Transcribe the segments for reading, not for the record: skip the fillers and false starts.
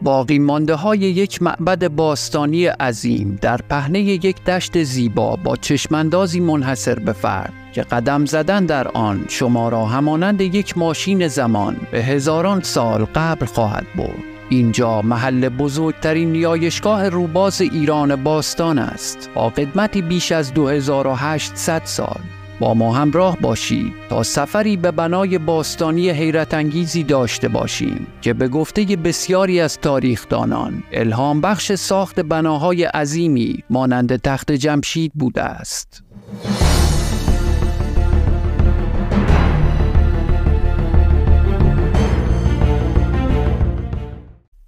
باقی مانده های یک معبد باستانی عظیم در پهنه یک دشت زیبا با چشماندازی منحصر به فرد که قدم زدن در آن شما را همانند یک ماشین زمان به هزاران سال قبل خواهد برد. اینجا محل بزرگترین نیایشگاه روباز ایران باستان است با قدمتی بیش از 2800 سال. با ما همراه باشید تا سفری به بنای باستانی حیرت انگیزی داشته باشیم که به گفته بسیاری از تاریخدانان الهام بخش ساخت بناهای عظیمی مانند تخت جمشید بوده است.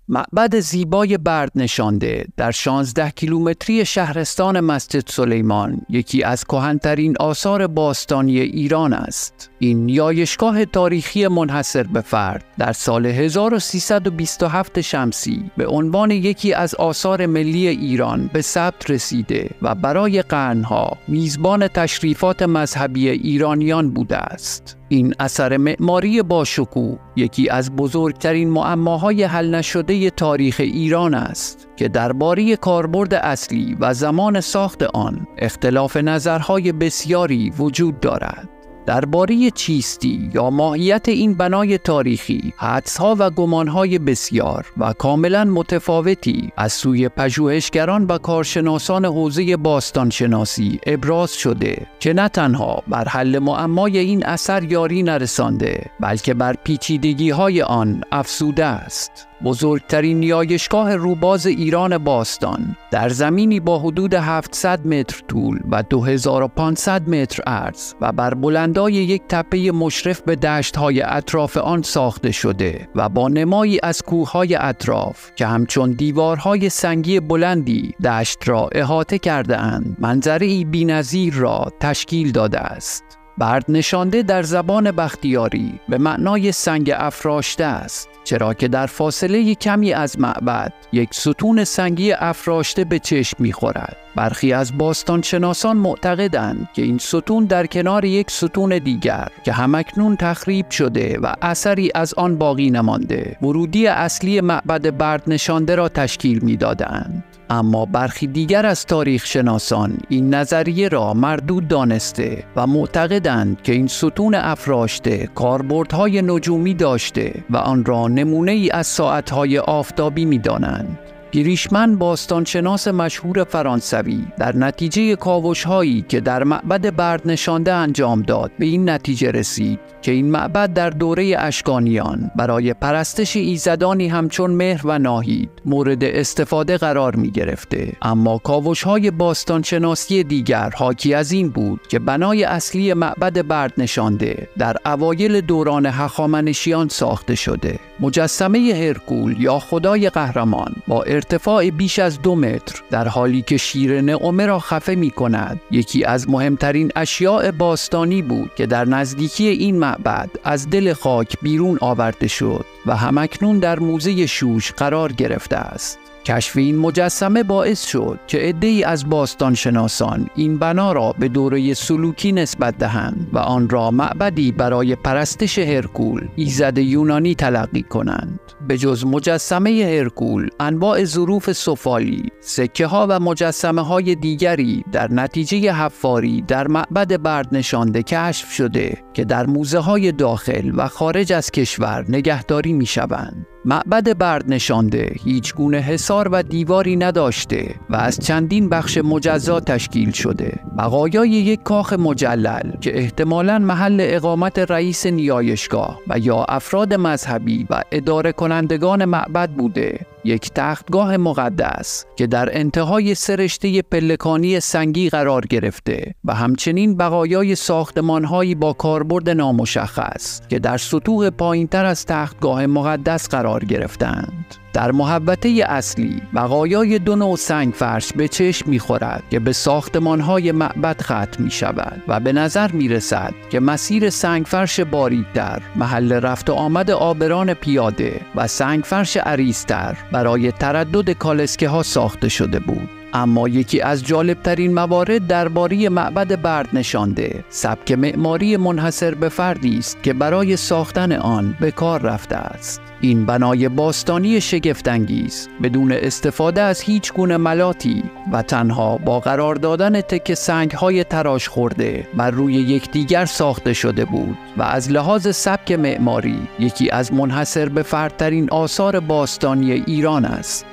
معبد زیبای بردنشانده در 16 کیلومتری شهرستان مسجد سلیمان یکی از کهن‌ترین آثار باستانی ایران است. این نیایشگاه تاریخی منحصر به فرد در سال 1327 شمسی به عنوان یکی از آثار ملی ایران به ثبت رسیده و برای قرنها میزبان تشریفات مذهبی ایرانیان بوده است. این اثر معماری باشکوه یکی از بزرگترین معماهای حل نشده تاریخ ایران است که درباره کاربرد اصلی و زمان ساخت آن اختلاف نظرهای بسیاری وجود دارد. درباره چیستی یا ماهیت این بنای تاریخی حدس‌ها و گمانهای بسیار و کاملا متفاوتی از سوی پژوهشگران و کارشناسان حوزه باستانشناسی ابراز شده که نه تنها بر حل معمای این اثر یاری نرسانده بلکه بر پیچیدگی‌های آن افزوده است. بزرگترین نیایشگاه روباز ایران باستان در زمینی با حدود 700 متر طول و 2500 متر عرض و بر بلندای یک تپه مشرف به دشت‌های اطراف آن ساخته شده و با نمایی از کوه‌های اطراف که همچون دیوارهای سنگی بلندی دشت را احاطه کرده اند منظره‌ای بی‌نظیر را تشکیل داده است. بردنشانده در زبان بختیاری به معنای سنگ افراشته است، چرا که در فاصله کمی از معبد یک ستون سنگی افراشته به چشم می‌خورد. برخی از باستانشناسان معتقدند که این ستون در کنار یک ستون دیگر که همکنون تخریب شده و اثری از آن باقی نمانده، ورودی اصلی معبد بردنشانده را تشکیل می‌دادند. اما برخی دیگر از تاریخ شناسان این نظریه را مردود دانسته و معتقدند که این ستون افراشته کاربردهای نجومی داشته و آن را نمونه‌ای از ساعت‌های آفتابی می‌دانند. پیریشمن باستانشناس مشهور فرانسوی در نتیجه کاوش‌هایی که در معبد بردنشانده انجام داد به این نتیجه رسید که این معبد در دوره اشکانیان برای پرستش ایزدانی همچون مهر و ناهید مورد استفاده قرار می گرفته. اما کاوش‌های باستانشناسی دیگر حاکی از این بود که بنای اصلی معبد بردنشانده در اوایل دوران هخامنشیان ساخته شده. مجسمه هرکول یا خدای قهرمان با ارتفاع بیش از 2 متر در حالی که شیر نعمه را خفه می کند یکی از مهمترین اشیاء باستانی بود که در نزدیکی این معبد از دل خاک بیرون آورده شد و همکنون در موزه شوش قرار گرفته است. کشف این مجسمه باعث شد که عده‌ای از باستانشناسان این بنا را به دوره سلوکی نسبت دهند و آن را معبدی برای پرستش هرکول ایزد یونانی تلقی کنند. به جز مجسمه هرکول، انواع ظروف سفالی، سکه‌ها و مجسمه‌های دیگری در نتیجه حفاری در معبد بردنشانده کشف شده که در موزه‌های داخل و خارج از کشور نگهداری می‌شوند. معبد بردنشانده هیچ گونه حصار و دیواری نداشته و از چندین بخش مجزا تشکیل شده. بقایای یک کاخ مجلل که احتمالاً محل اقامت رئیس نیایشگاه و یا افراد مذهبی و اداره کنندگان معبد بوده، یک تختگاه مقدس که در انتهای سرشته پلکانی سنگی قرار گرفته و همچنین بقایای ساختمان‌هایی با کاربرد نامشخص که در سطوح پایین‌تر از تختگاه مقدس قرار گرفتند. در محوطه اصلی بقایای 2 نوع سنگ فرش به چشم می‌خورد که به ساختمان‌های معبد ختم می‌شود و به نظر می‌رسد که مسیر سنگ فرش باریک‌تر محل رفت و آمد عابران پیاده و سنگ فرش عریض‌تر برای تردد کالسکه‌ها ساخته شده بود. اما یکی از جالبترین موارد درباره معبد بردنشانده سبک معماری منحصر به فردی است که برای ساختن آن به کار رفته است. این بنای باستانی شگفت‌انگیز بدون استفاده از هیچ گونه ملاتی و تنها با قرار دادن تکه سنگ‌های تراش خورده بر روی یکدیگر ساخته شده بود و از لحاظ سبک معماری یکی از منحصر به فردترین آثار باستانی ایران است.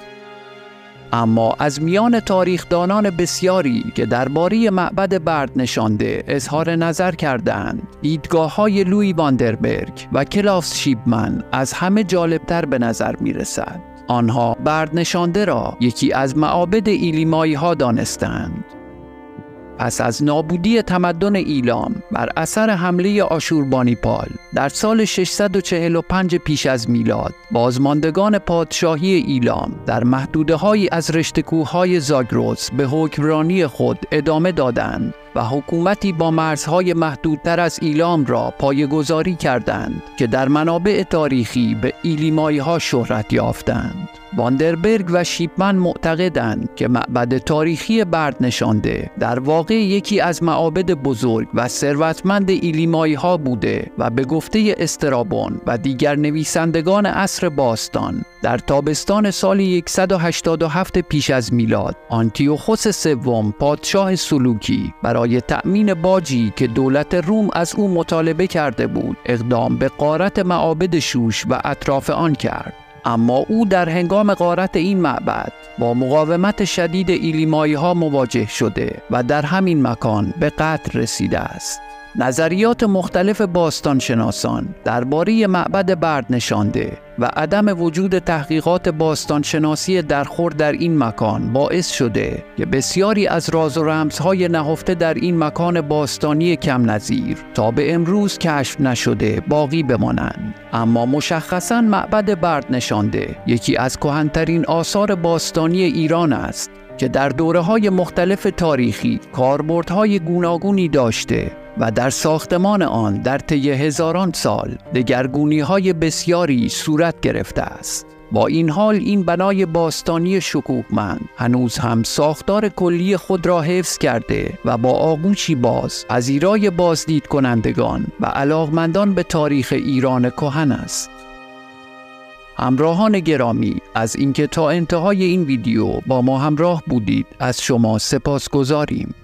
اما از میان تاریخدانان بسیاری که درباره معبد بردنشانده اظهار نظر کردند، دیدگاه‌های لویی واندربرگ و کلاوس شیبمن از همه جالبتر به نظر می‌رسد. آنها بردنشانده را یکی از معابد ایلیمایی‌ها دانستند. پس از نابودی تمدن ایلام بر اثر حمله آشوربانیپال در سال 645 پیش از میلاد، بازماندگان پادشاهی ایلام در محدوده‌هایی از رشته‌کوه‌های زاگرس به حکمرانی خود ادامه دادند و حکومتی با مرزهای محدودتر از ایلام را پایه‌گذاری کردند که در منابع تاریخی به ایلیمایی‌ها شهرت یافتند. واندربرگ و شیبمن معتقدند که معبد تاریخی بردنشانده در واقع یکی از معابد بزرگ و ثروتمند ایلیمایی‌ها بوده و به گفته استرابون و دیگر نویسندگان عصر باستان در تابستان سال 187 پیش از میلاد، آنتیوخوس سوم پادشاه سلوکی برای تأمین باجی که دولت روم از او مطالبه کرده بود، اقدام به غارت معابد شوش و اطراف آن کرد. اما او در هنگام غارت این معبد با مقاومت شدید ایلیمایی‌ها مواجه شده و در همین مکان به قتل رسیده است. نظریات مختلف باستانشناسان درباره معبد بردنشانده و عدم وجود تحقیقات باستانشناسی درخور در این مکان باعث شده که بسیاری از راز و رمزهای نهفته در این مکان باستانی کم نظیر تا به امروز کشف نشده باقی بمانند. اما مشخصاً معبد بردنشانده یکی از کهن‌ترین آثار باستانی ایران است که در دوره‌های مختلف تاریخی کاربردهای گوناگونی داشته و در ساختمان آن در طی هزاران سال دگرگونی‌های بسیاری صورت گرفته است. با این حال این بنای باستانی شکوهمند هنوز هم ساختار کلی خود را حفظ کرده و با آغوشی باز پذیرای بازدید کنندگان و علاقمندان به تاریخ ایران کهن است. همراهان گرامی، از اینکه تا انتهای این ویدیو با ما همراه بودید از شما سپاسگزاریم.